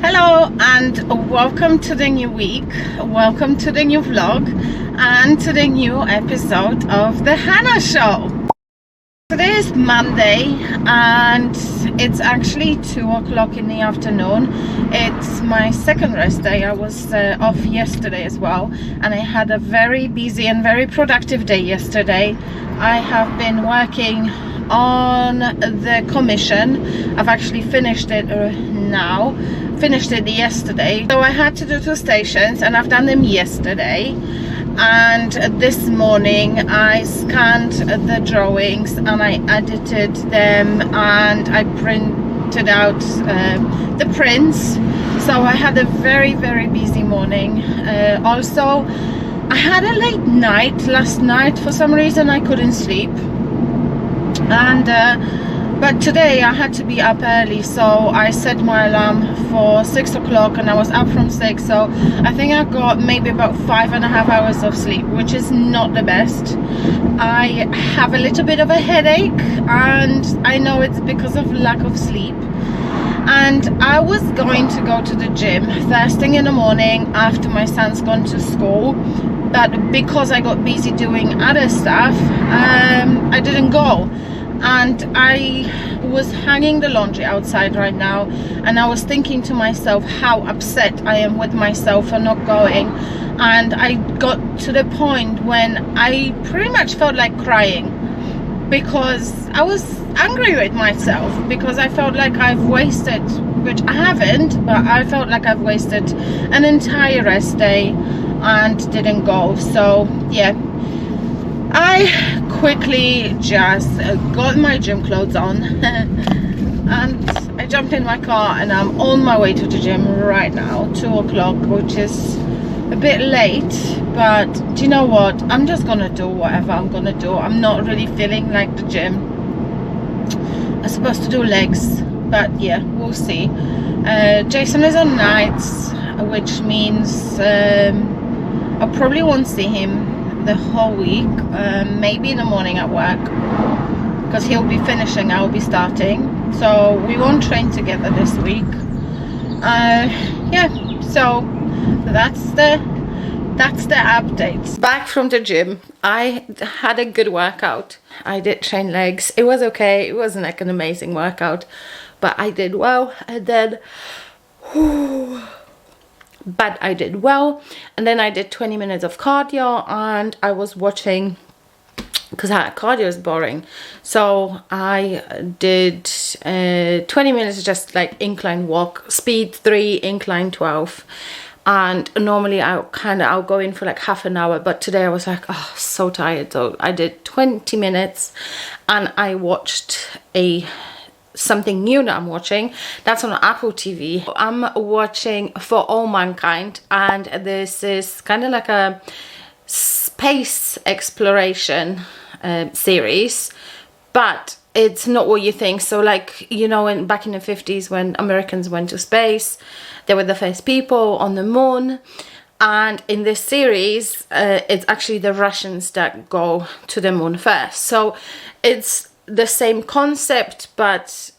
Hello and welcome to the new week, welcome to the new vlog and to the new episode of the Hannah Show. Today is Monday and it's actually 2 o'clock in the afternoon. It's my second rest day. I was off yesterday as well, and I had a very busy and very productive day yesterday. I have been working on the commission. I've actually finished it now. Finished it yesterday, so I had to do 2 stations and I've done them yesterday. And this morning I scanned the drawings and I edited them and I printed out the prints. So I had a very busy morning. Also, I had a late night last night. For some reason I couldn't sleep, and but today I had to be up early, so I set my alarm for 6 o'clock and I was up from 6, so I think I got maybe about 5.5 hours of sleep, which is not the best. I have a little bit of a headache and I know it's because of lack of sleep. And I was going to go to the gym first thing in the morning after my son's gone to school, but because I got busy doing other stuff, I didn't go. And I was hanging the laundry outside right now, and I was thinking to myself how upset I am with myself for not going. And I got to the point when I pretty much felt like crying, because I was angry with myself, because I felt like I've wasted, which I haven't, but I felt like I've wasted an entire rest day and didn't go. So yeah, I quickly just got my gym clothes on and I jumped in my car and I'm on my way to the gym right now, 2 o'clock, which is a bit late, but do you know what, I'm just gonna do whatever I'm gonna do. I'm not really feeling like the gym. I'm supposed to do legs, but yeah, we'll see. Jason is on nights, which means I probably won't see him the whole week, maybe in the morning at work, because he'll be finishing, I'll be starting, so we won't train together this week. Yeah, so that's the updates. Back from the gym, I had a good workout. I did train legs. It was okay. It wasn't like an amazing workout, but I did well. And then but I did well, and then I did 20 minutes of cardio, and I was watching, because cardio is boring, so I did 20 minutes just like incline walk, speed 3, incline 12. And normally I'll go in for like half an hour, but today I was like, oh, so tired, so I did 20 minutes and I watched something new that I'm watching. That's on Apple TV. I'm watching For All Mankind, and this is kind of like a space exploration series, but it's not what you think. So like, you know, back in the 50s when Americans went to space, they were the first people on the moon, and in this series it's actually the Russians that go to the moon first. So it's the same concept, but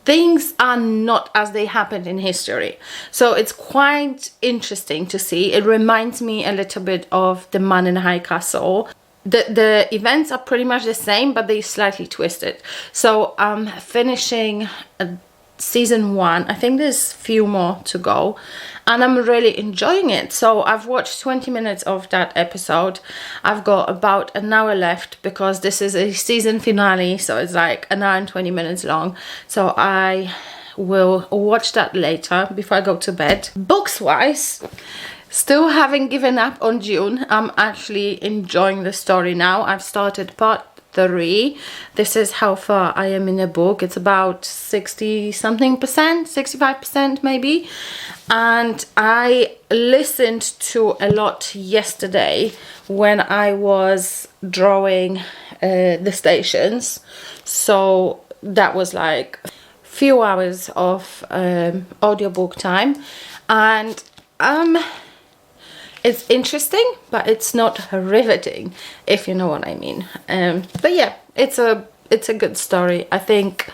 things are not as they happened in history. So it's quite interesting to see. It reminds me a little bit of The Man in the High Castle. The events are pretty much the same, but they're slightly twisted. So I'm finishing season 1. I think there's a few more to go, and I'm really enjoying it. So I've watched 20 minutes of that episode. I've got about an hour left, because this is a season finale, so it's like an hour and 20 minutes long. So I will watch that later before I go to bed. Books wise, still haven't given up on Dune. I'm actually enjoying the story now. I've started part 3. This is how far I am in the book. It's about 60 something percent, 65% maybe. And I listened to a lot yesterday when I was drawing the stations. So that was like a few hours of audiobook time, and it's interesting, but it's not riveting, if you know what I mean. But yeah, it's a good story. I think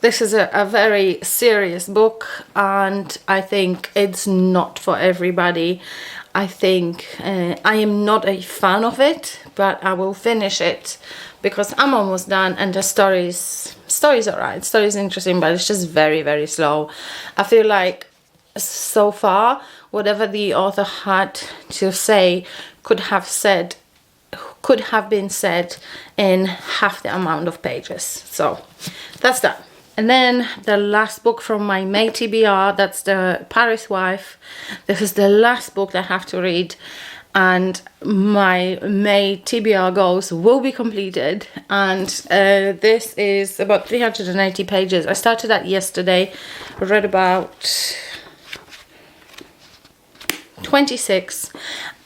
this is a very serious book, and I think it's not for everybody. I think I am not a fan of it, but I will finish it because I'm almost done, and the story's alright. Story's interesting, but it's just very, very slow. I feel like so far, whatever the author had to say could have been said in half the amount of pages. So that's that. And then the last book from my May TBR, that's the Paris Wife. This is the last book that I have to read, and my May TBR goals will be completed. And this is about 380 pages. I started that yesterday, read about 26,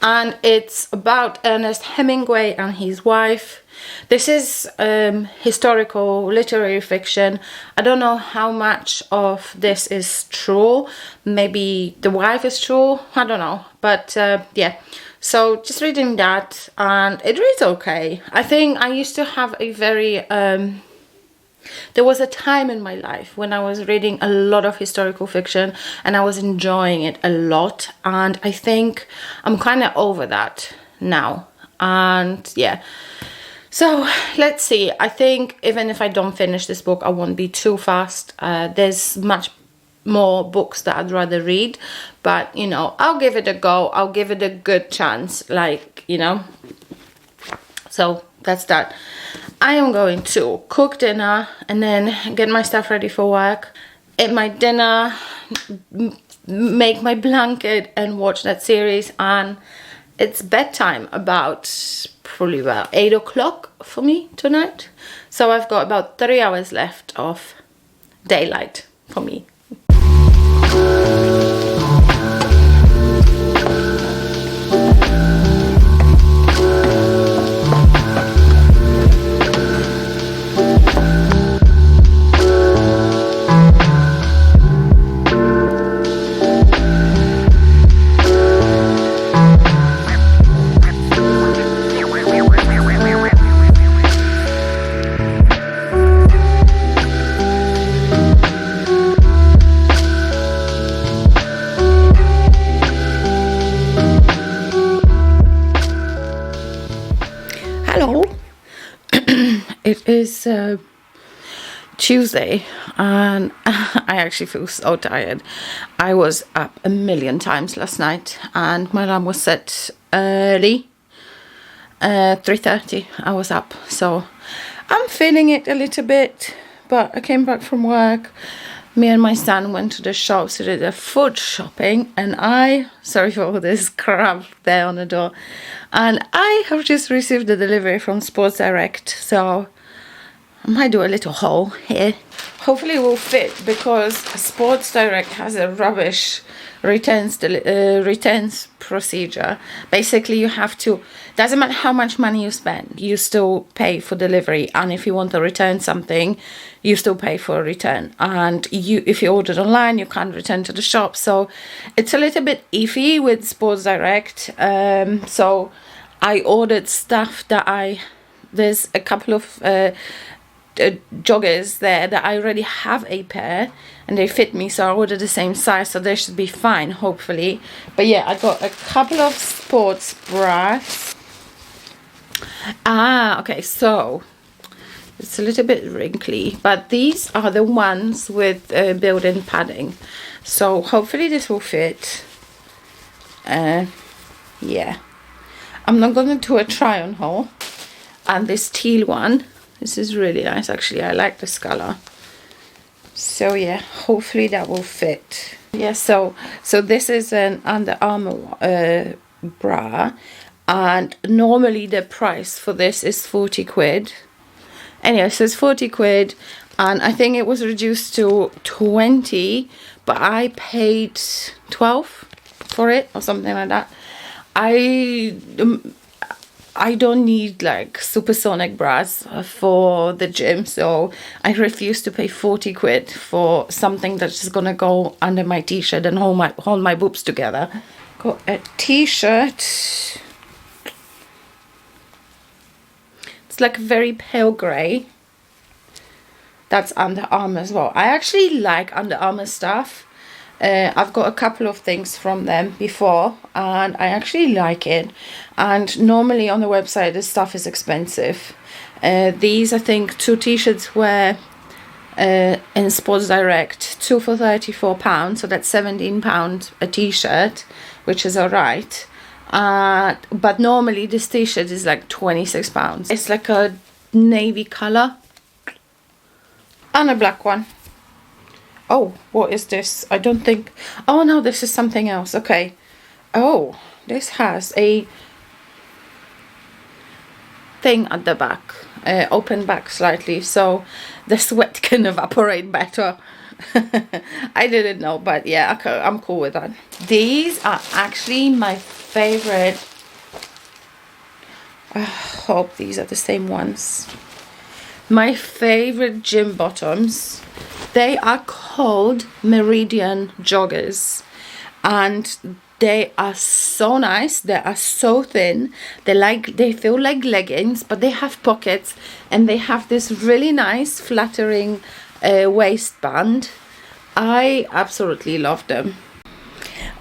and it's about Ernest Hemingway and his wife. This is historical literary fiction. I don't know how much of this is true. Maybe the wife is true, I don't know, but yeah, so just reading that, and it reads okay. I think I used to have a very there was a time in my life when I was reading a lot of historical fiction and I was enjoying it a lot, and I think I'm kind of over that now. And yeah, so let's see. I think even if I don't finish this book, I won't be too fast. There's much more books that I'd rather read, but you know, I'll give it a go. I'll give it a good chance, like, you know. So that's that. I am going to cook dinner and then get my stuff ready for work, eat my dinner, make my blanket and watch that series, and it's bedtime probably about 8 o'clock for me tonight. So I've got about 3 hours left of daylight for me. It is Tuesday, and I actually feel so tired. I was up a million times last night, and my alarm was set early, 3:30 I was up, so I'm feeling it a little bit. But I came back from work, me and my son went to the shops to do the food shopping, and sorry for all this crap there on the door, and I have just received the delivery from Sports Direct, so I might do a little haul here. Hopefully it will fit, because Sports Direct has a rubbish returns procedure. Basically, you have to, doesn't matter how much money you spend, you still pay for delivery, and if you want to return something, you still pay for a return. And if you order it online, you can't return to the shop. So it's a little bit iffy with Sports Direct. So I ordered stuff that there's a couple of joggers there that I already have a pair and they fit me, so I ordered the same size, so they should be fine, hopefully. But yeah, I got a couple of sports bras. Okay, so it's a little bit wrinkly, but these are the ones with built-in padding, so hopefully this will fit. Yeah, I'm not gonna do a try on haul. And this teal one, this is really nice, actually. I like this color. So yeah, hopefully that will fit. Yeah, so this is an Under Armour bra, and normally the price for this is 40 quid. Anyway, so it's 40 quid, and I think it was reduced to 20, but I paid 12 for it or something like that. I don't need like supersonic bras for the gym, so I refuse to pay 40 quid for something that's just gonna go under my t-shirt and hold my boobs together. Got a t-shirt. It's like very pale grey. That's Under Armour as well. I actually like Under Armour stuff. I've got a couple of things from them before, and I actually like it. And normally on the website, this stuff is expensive. These, I think, 2 t-shirts were in Sports Direct, 2 for £34, so that's £17 a t-shirt, which is alright. But normally this t-shirt is like £26. It's like a navy colour and a black one. Oh, what is this? I don't think... Oh no, this is something else. Okay. Oh, this has a thing at the back, open back slightly, so the sweat can evaporate better. I didn't know, but yeah, okay, I'm cool with that. These are actually my favorite. I hope these are the same ones. My favorite gym bottoms. They are called Meridian joggers, and they are so nice. They are so thin. They feel like leggings, but they have pockets, and they have this really nice flattering waistband. I absolutely love them.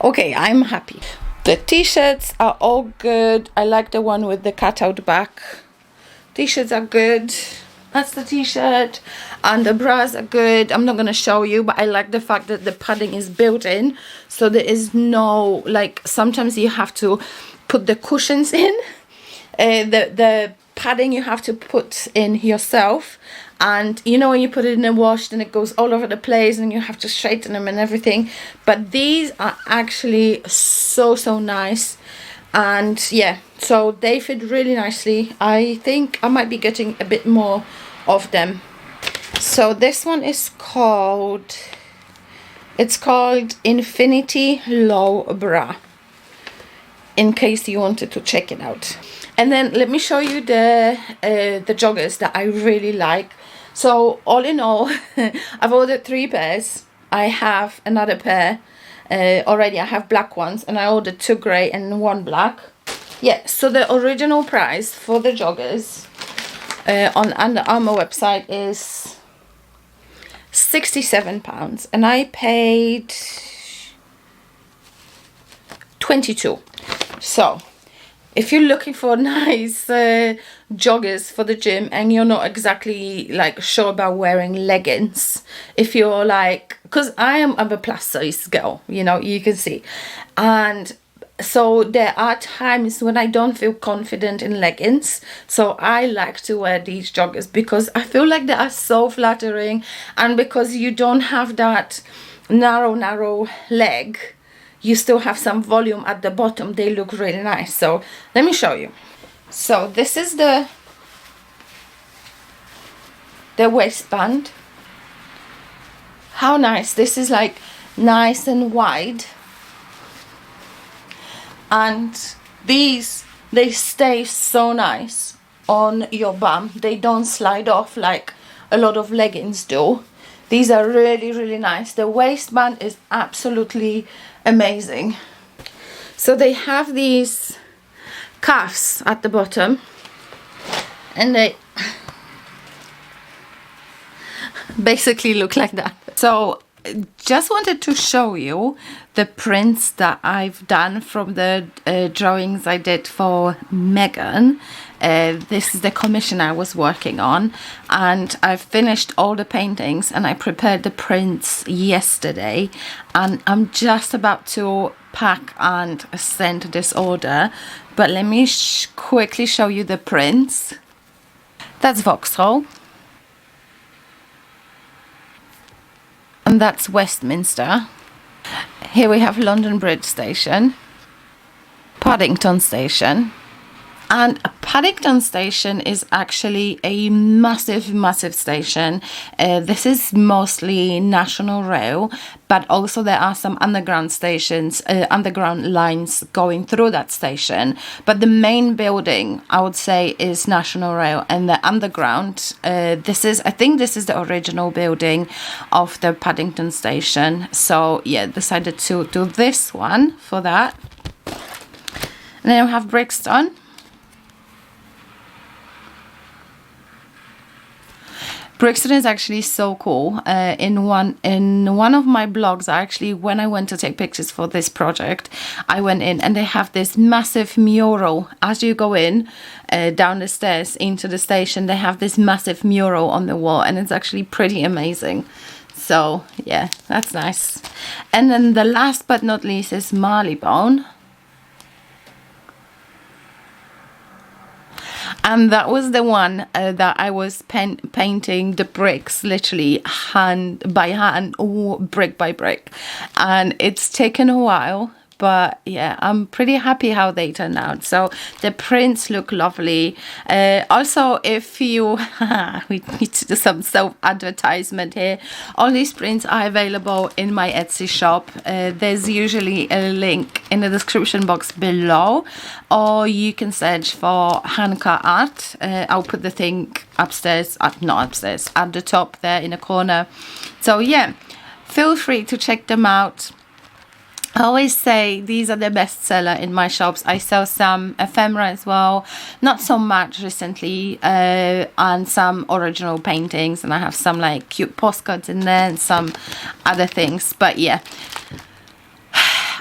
Okay, I'm happy. The t-shirts are all good. I like the one with the cutout back. T-shirts are good. That's the t-shirt, and the bras are good. I'm not going to show you, but I like the fact that the padding is built in, so there is no, like, sometimes you have to put the cushions in, the padding you have to put in yourself, and you know when you put it in a wash, then it goes all over the place and you have to straighten them and everything. But these are actually so nice. And yeah, so they fit really nicely. I think I might be getting a bit more of them. So this one is called, it's called Infinity Low Bra, in case you wanted to check it out. And then let me show you the joggers that I really like. So all in all, I've ordered 3 pairs. I have another pair already. I have black ones, and I ordered 2 grey and 1 black. Yeah, so the original price for the joggers on Under Armour website is £67, and I paid 22. So if you're looking for nice joggers for the gym and you're not exactly like sure about wearing leggings, if you're like, because I'm a plus size girl, you know, you can see, and so there are times when I don't feel confident in leggings, so I like to wear these joggers because I feel like they are so flattering, and because you don't have that narrow leg, you still have some volume at the bottom. They look really nice. So let me show you. So this is the waistband. How nice. This is like nice and wide, and these, they stay so nice on your bum. They don't slide off like a lot of leggings do. These are really nice. The waistband is absolutely amazing. So they have these cuffs at the bottom, and they basically look like that. So just wanted to show you the prints that I've done from the drawings I did for Megan. This is the commission I was working on, and I've finished all the paintings and I prepared the prints yesterday, and I'm just about to pack and send this order. But let me quickly show you the prints. That's Vauxhall, and that's Westminster. Here we have London Bridge Station, Paddington Station. And Paddington Station is actually a massive station. This is mostly National Rail, but also there are some underground stations, underground lines going through that station. But the main building, I would say, is National Rail, and the underground, I think this is the original building of the Paddington Station. So yeah, decided to do this one for that. And then we have Brixton. Brixton is actually so cool. In one of my blogs, when I went to take pictures for this project, I went in and they have this massive mural. As you go in down the stairs into the station, they have this massive mural on the wall, and it's actually pretty amazing. So yeah, that's nice. And then the last but not least is Marleybone. And that was the one that I was painting the bricks literally hand by hand or brick by brick, and it's taken a while, but yeah, I'm pretty happy how they turned out. So the prints look lovely. Also, if you we need to do some self-advertisement here, all these prints are available in my Etsy shop. There's usually a link in the description box below, or you can search for handcut art. I'll put the thing upstairs, not upstairs, at the top there in a corner. So yeah, feel free to check them out. I always say these are the best seller in my shops. I sell some ephemera as well, not so much recently, and some original paintings, and I have some like cute postcards in there and some other things. But yeah,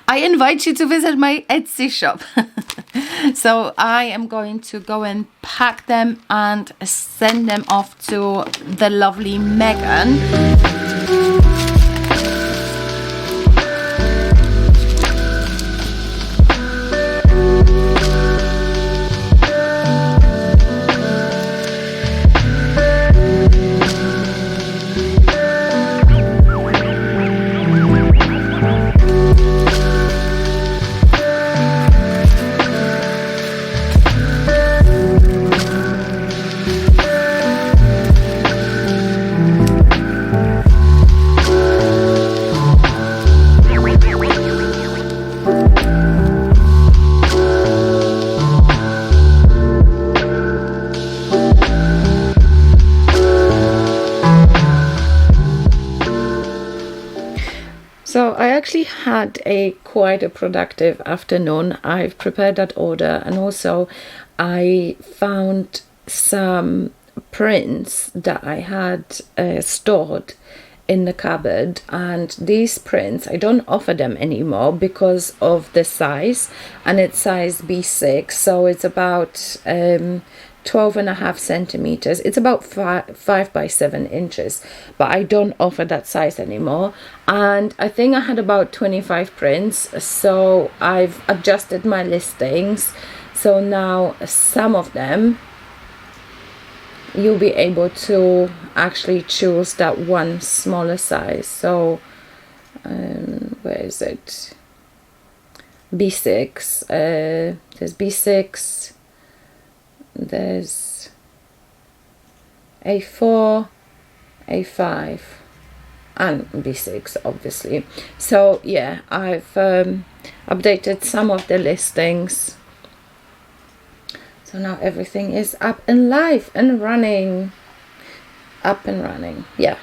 I invite you to visit my Etsy shop. So I am going to go and pack them and send them off to the lovely Megan. So I actually had quite a productive afternoon. I've prepared that order, and also I found some prints that I had stored in the cupboard, and these prints I don't offer them anymore because of the size, and it's size B6, so it's about 12.5 centimeters. It's about 5 by 7 inches, but I don't offer that size anymore. And I think I had about 25 prints, so I've adjusted my listings. So now some of them you'll be able to actually choose that one smaller size. So where is it? B6. There's B6. There's A4, A5, and B6 obviously. So yeah, I've updated some of the listings, so now everything is up and live and running. Yeah,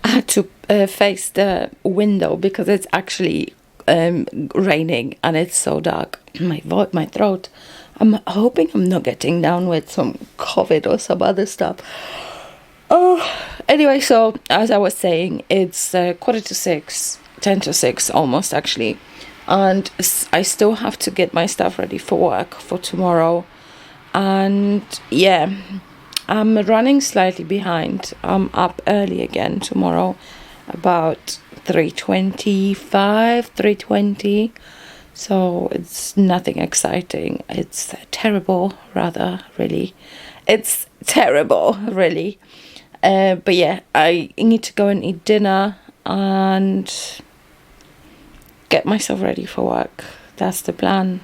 I had to face the window because it's actually raining and it's so dark. My throat, I'm hoping I'm not getting down with some COVID or some other stuff. Oh, anyway, so as I was saying, it's 5:45, 5:50 almost actually, and I still have to get my stuff ready for work for tomorrow. And yeah, I'm running slightly behind. I'm up early again tomorrow, about 3:25, 3:20. So it's nothing exciting. It's terrible, rather, really. It's terrible, really. But yeah, I need to go and eat dinner and get myself ready for work. That's the plan.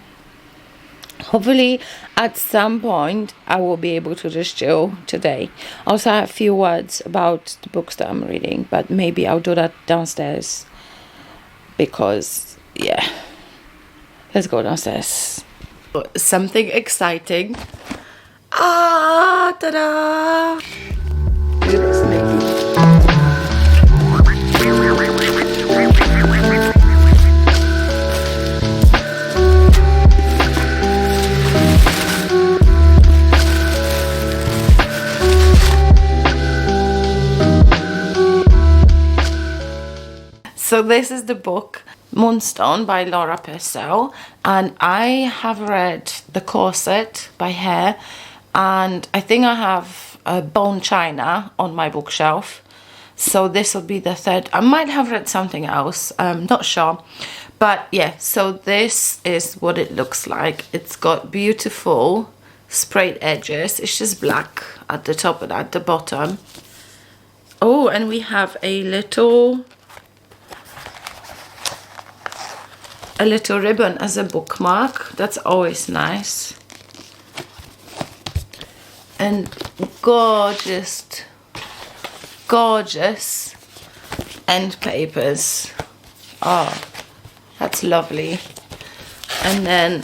Hopefully at some point I will be able to just chill today. Also, I have a few words about the books that I'm reading, but maybe I'll do that downstairs because yeah, let's go downstairs. Something exciting. Ah, ta-da! Look at this lady. So this is the book Moonstone by Laura Purcell, and I have read The Corset by Hare, and I think I have Bone China on my bookshelf. So this will be the third. I might have read something else, I'm not sure. But yeah, so this is what it looks like. It's got beautiful sprayed edges. It's just black at the top and at the bottom. Oh, and we have a little ribbon as a bookmark. That's always nice. And gorgeous end papers. Oh, that's lovely. And then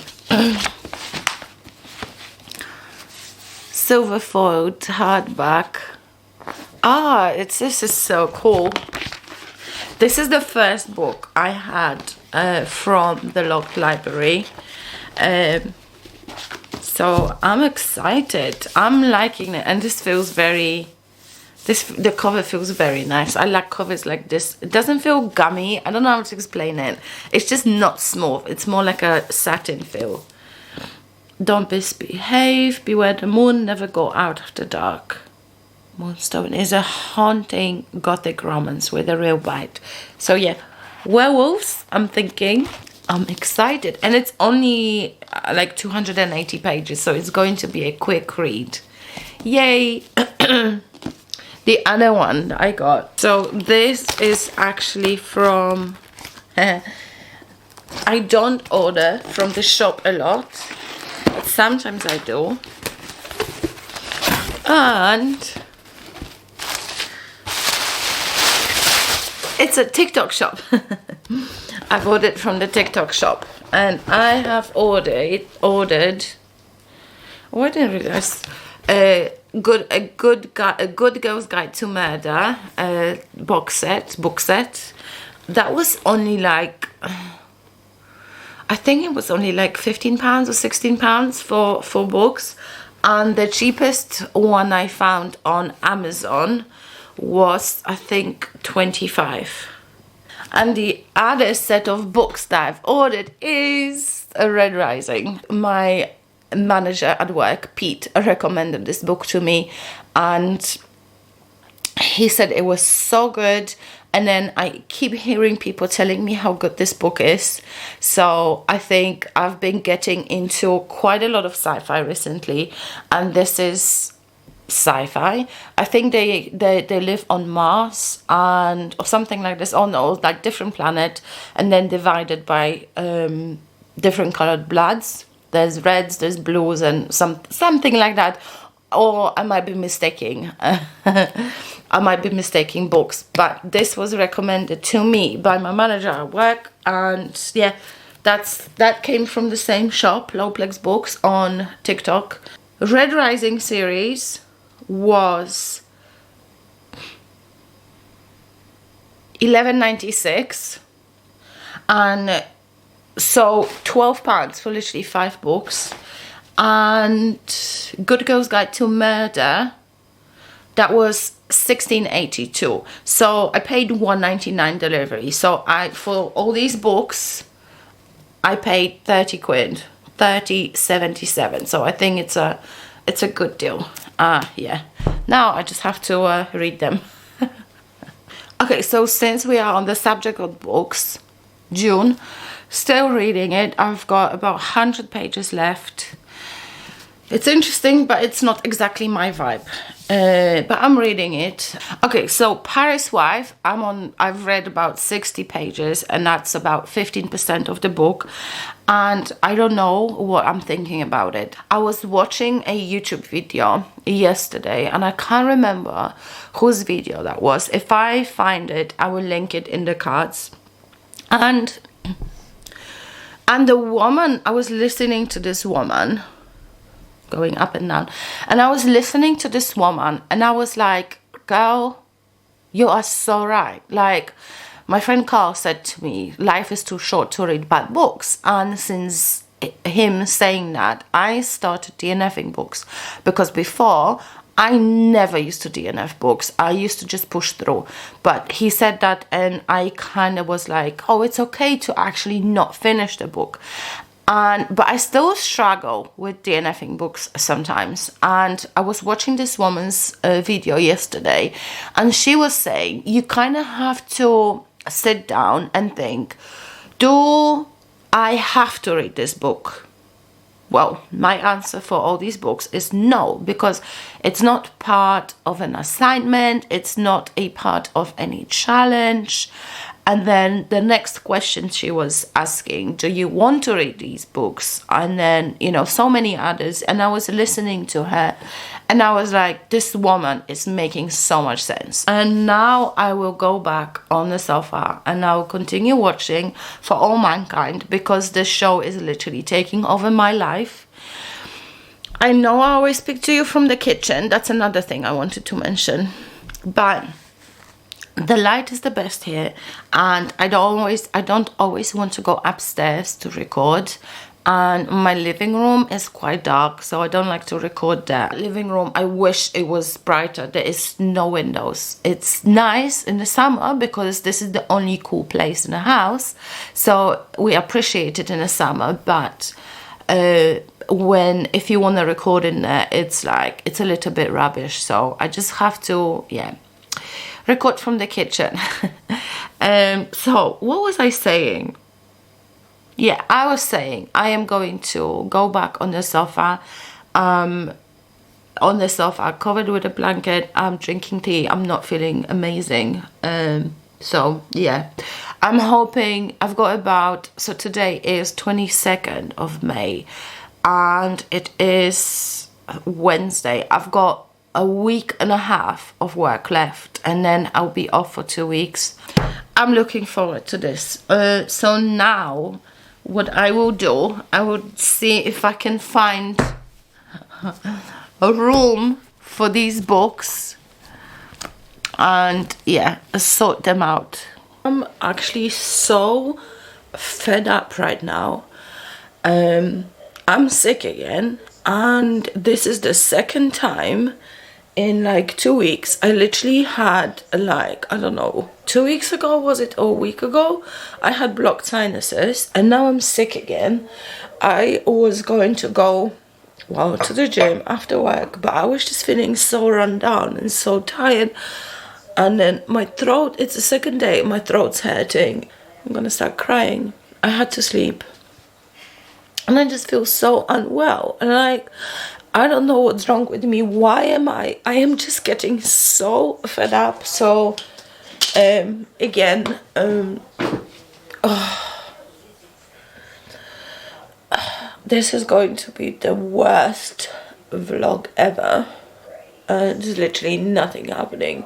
silver foiled hardback. This is so cool. This is the first book I had from the local library. So I'm excited. I'm liking it, and this feels very. The cover feels very nice. I like covers like this. It doesn't feel gummy. I don't know how to explain it. It's just not smooth. It's more like a satin feel. Don't misbehave. Beware the moon. Never go out after dark. Moonstone is a haunting gothic romance with a real bite. So yeah, werewolves, I'm thinking. I'm excited. And it's only like 280 pages. So it's going to be a quick read. Yay. The other one that I got. So this is actually from, I don't order from the shop a lot, but sometimes I do. And it's a TikTok shop. I've ordered from the TikTok shop, and I have ordered. Oh, I didn't realize. A good Girl's Guide to Murder book set. That was only like, I think it was only like £15 or £16 for books, and the cheapest one I found on Amazon was, I think, 25. And the other set of books that I've ordered is Red Rising. My manager at work, Pete, recommended this book to me, and he said it was so good. And then I keep hearing people telling me how good this book is. So I think I've been getting into quite a lot of sci-fi recently, and this is sci-fi. I think they live on Mars and or something like this, on like different planet, and then divided by different colored bloods. There's reds, there's blues, and something like that. Or I might be mistaking. I might be mistaking books. But this was recommended to me by my manager at work. And yeah, that came from the same shop, Lowplex Books, on TikTok. Red Rising series was £11.96. And so £12 for literally 5 books. And Good Girl's Guide to Murder, that was £16.82. So I paid £1.99 delivery. So for all these books I paid 30 quid, 30.77. So I think it's a good deal. Yeah, now I just have to read them. Okay, so since we are on the subject of books, Dune, still reading it. I've got about 100 pages left. It's interesting, but it's not exactly my vibe. But I'm reading it. Okay, so Paris Wife, I've read about 60 pages, and that's about 15% of the book. And I don't know what I'm thinking about it. I was watching a YouTube video yesterday, and I can't remember whose video that was. If I find it, I will link it in the cards. And the woman, I was listening to this woman, going up and down, and I was listening to this woman, and I was like, girl, you are so right. Like, my friend Carl said to me, life is too short to read bad books. And since him saying that, I started DNFing books, because before I never used to DNF books. I used to just push through. But he said that, and I kind of was like, oh, it's okay to actually not finish the book. But I still struggle with DNFing books sometimes. And I was watching this woman's video yesterday, and she was saying you kind of have to sit down and think, do I have to read this book? Well, my answer for all these books is no, because it's not part of an assignment, it's not a part of any challenge. And then the next question she was asking, do you want to read these books? And then, you know, so many others. And I was listening to her, and I was like, this woman is making so much sense. And now I will go back on the sofa and I will continue watching For All Mankind, because this show is literally taking over my life. I know I always speak to you from the kitchen. That's another thing I wanted to mention. But the light is the best here, and I don't always want to go upstairs to record. And my living room is quite dark, so I don't like to record there. Living room, I wish it was brighter. There is no windows. It's nice in the summer because this is the only cool place in the house, so we appreciate it in the summer. But if you want to record in there, it's like, it's a little bit rubbish, so I just have to, yeah, record from the kitchen. So what was I saying? Yeah, I was saying I am going to go back on the sofa, covered with a blanket. I'm drinking tea. I'm not feeling amazing. So yeah, I'm hoping I've got about, so today is 22nd of May and it is Wednesday. I've got a week and a half of work left, and then I'll be off for 2 weeks. I'm looking forward to this. So now what I will do, I will see if I can find a room for these books and yeah, sort them out. I'm actually so fed up right now. I'm sick again, and this is the second time in like 2 weeks. I literally had, like, I don't know, 2 weeks ago, was it, or a week ago, I had blocked sinuses, and now I'm sick again. I was going to go, well, to the gym after work, but I was just feeling so run down and so tired. And then my throat, it's the second day, my throat's hurting. I'm gonna start crying. I had to sleep. And I just feel so unwell. And like, I don't know what's wrong with me. Why am I am just getting so fed up. So, again, this is going to be the worst vlog ever. There's literally nothing happening.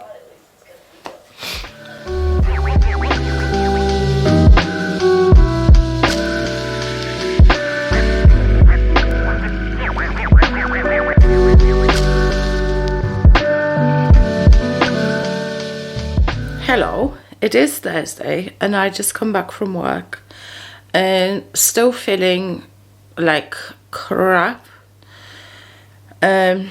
Hello, it is Thursday and I just come back from work and still feeling like crap. My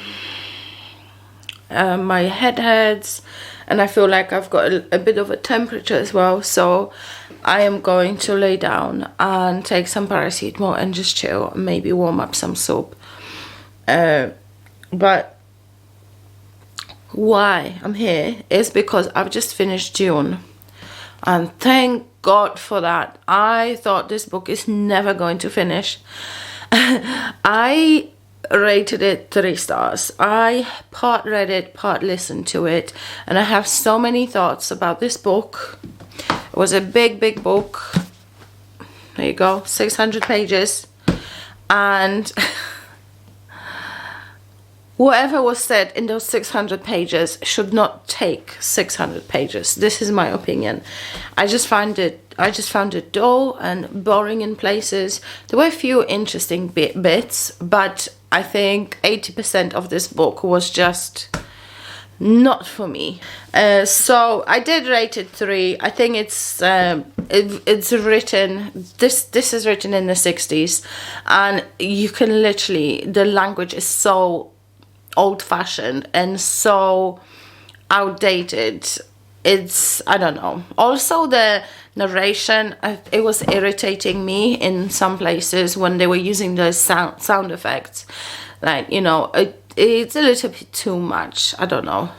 head hurts and I feel like I've got a bit of a temperature as well, so I am going to lay down and take some paracetamol and just chill and maybe warm up some soup. But why I'm here is because I've just finished Dune, and thank God for that. I thought this book is never going to finish. I rated it 3 stars. I part read it, part listened to it, and I have so many thoughts about this book. It was a big book. There you go, 600 pages, and whatever was said in those 600 pages should not take 600 pages. This is my opinion. I just found it dull and boring in places. There were a few interesting bits, but I think 80% of this book was just not for me. So I did rate it 3. I think it's written, this is written in the 60s, and you can literally, the language is so old-fashioned and so outdated. It's, I don't know. Also the narration, it was irritating me in some places when they were using those sound effects. Like, you know, it's a little bit too much. I don't know.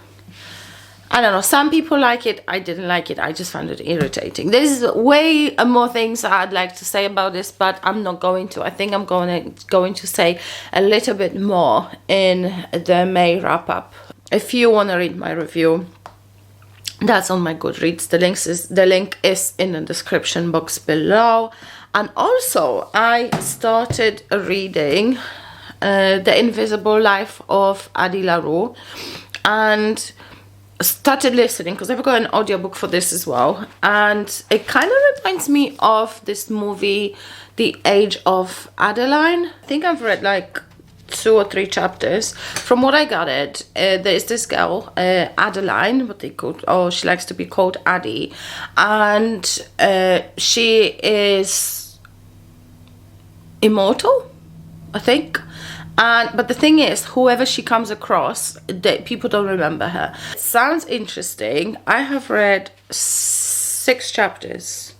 Some people like it. I didn't like it. I just found it irritating. There's way more things I'd like to say about this, but I'm not going to. I think I'm going to say a little bit more in the May wrap-up. If you want to read my review, that's on my Goodreads. The link is in the description box below. And also, I started reading The Invisible Life of Addie LaRue, and started listening because I've got an audiobook for this as well, and it kind of reminds me of this movie The Age of Adeline. I think I've read like 2 or 3 chapters. From what I gathered, there's this girl, Adeline, what they call, she likes to be called Addie, and she is immortal, I think. But the thing is, whoever she comes across, people don't remember her. It sounds interesting. I have read 6 chapters.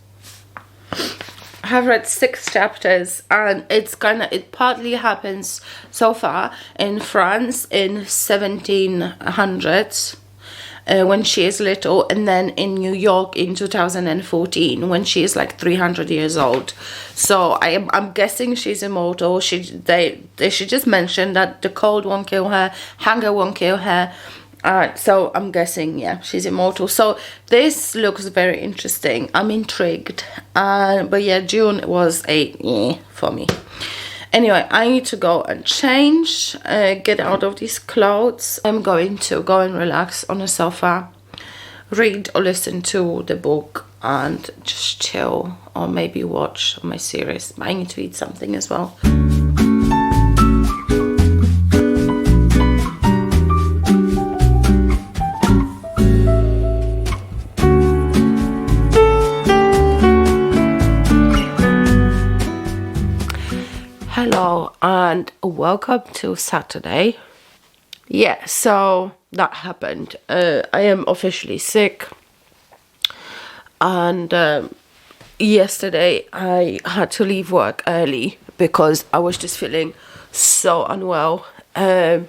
And it partly happens so far in France in 1700s when she is little, and then in New York in 2014 when she is like 300 years old. So I'm guessing she's immortal. She just mentioned that the cold won't kill her, hunger won't kill her. So I'm guessing, yeah, she's immortal. So this looks very interesting. I'm intrigued. But yeah, Dune was a for me. Anyway, I need to go and change, get out of these clothes. I'm going to go and relax on the sofa, read or listen to the book, and just chill, or maybe watch my series. I need to eat something as well. Hello and welcome to Saturday. Yeah, so that happened. I am officially sick, and yesterday I had to leave work early because I was just feeling so unwell, and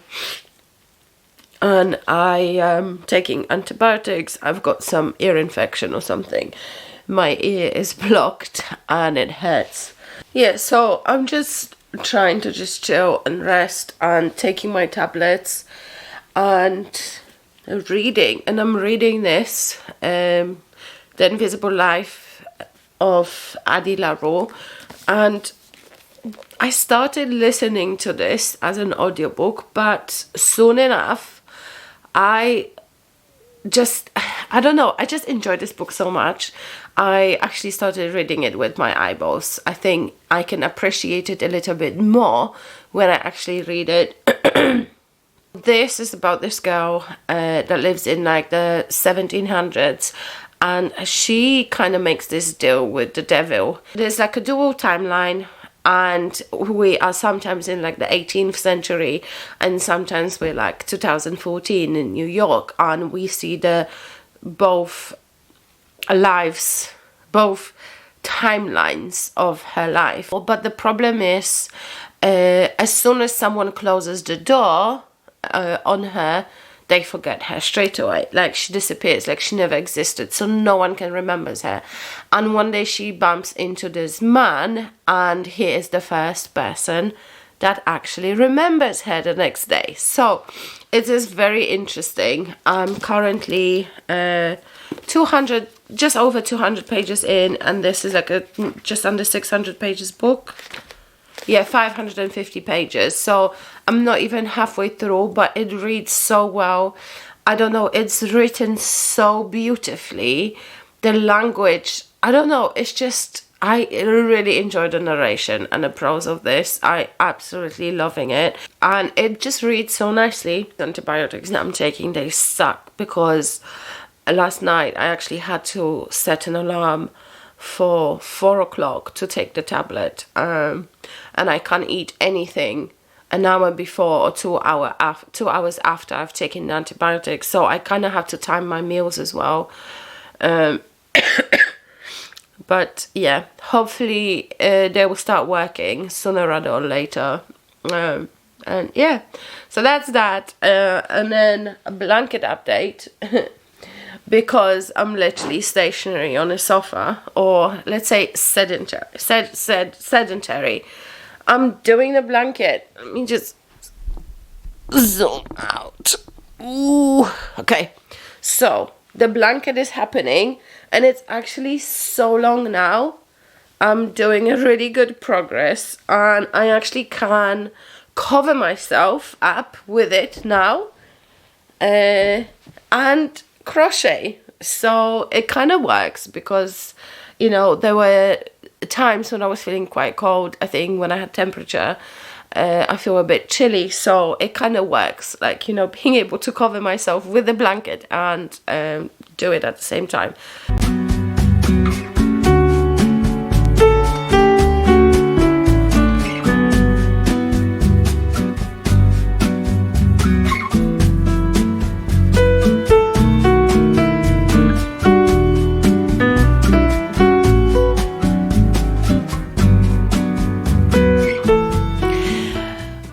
I am taking antibiotics. I've got some ear infection or something. My ear is blocked and it hurts. Yeah, so I'm just trying to just chill and rest and taking my tablets and reading. And I'm reading this, The Invisible Life of Addie LaRue, and I started listening to this as an audiobook, but soon enough I just enjoyed this book so much. I actually started reading it with my eyeballs. I think I can appreciate it a little bit more when I actually read it. This is about this girl that lives in like the 1700s, and she kind of makes this deal with the devil. There's like a dual timeline, and we are sometimes in like the 18th century, and sometimes we're like 2014 in New York, and we see the both lives, both timelines of her life. But the problem is, as soon as someone closes the door on her, they forget her straight away. Like, she disappears, like she never existed, so no one can remember her. And one day she bumps into this man, and he is the first person that actually remembers her the next day. So it is very interesting. I'm currently just over 200 pages in, and this is like a just under 600 pages book. Yeah, 550 pages. So I'm not even halfway through, but it reads so well. I don't know, it's written so beautifully. The language, I don't know, it's just, I really enjoy the narration and the prose of this. I absolutely loving it, and it just reads so nicely. The antibiotics that I'm taking, they suck, because last night I actually had to set an alarm for 4 o'clock to take the tablet, and I can't eat anything an hour before or 2 hours after I've taken the antibiotics. So I kind of have to time my meals as well. But yeah, hopefully they will start working sooner rather or later. And yeah, so that's that. And then a blanket update. Because I'm literally stationary on a sofa, or let's say sedentary. I'm doing the blanket. Let me just zoom out. Ooh, okay. So the blanket is happening, and it's actually so long now. I'm doing a really good progress, and I actually can cover myself up with it now, and crochet. So it kind of works, because you know, there were times when I was feeling quite cold. I think when I had temperature, I feel a bit chilly, so it kind of works, like, you know, being able to cover myself with a blanket and do it at the same time.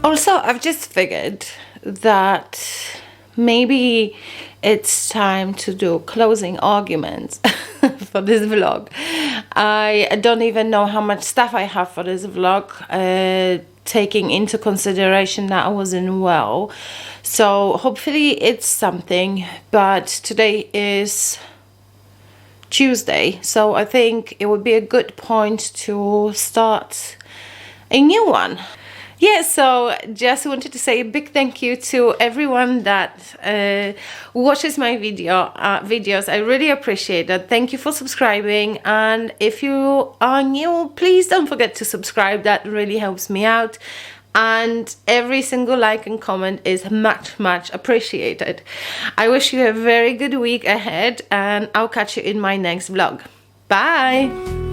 Also, I've just figured that maybe it's time to do closing arguments for this vlog. I don't even know how much stuff I have for this vlog, taking into consideration that I wasn't well. So hopefully it's something, but today is Tuesday, so I think it would be a good point to start a new one. Yeah, so just wanted to say a big thank you to everyone that watches my videos. I really appreciate that. Thank you for subscribing, and if you are new, please don't forget to subscribe. That really helps me out, and every single like and comment is much appreciated. I wish you a very good week ahead, and I'll catch you in my next vlog. Bye!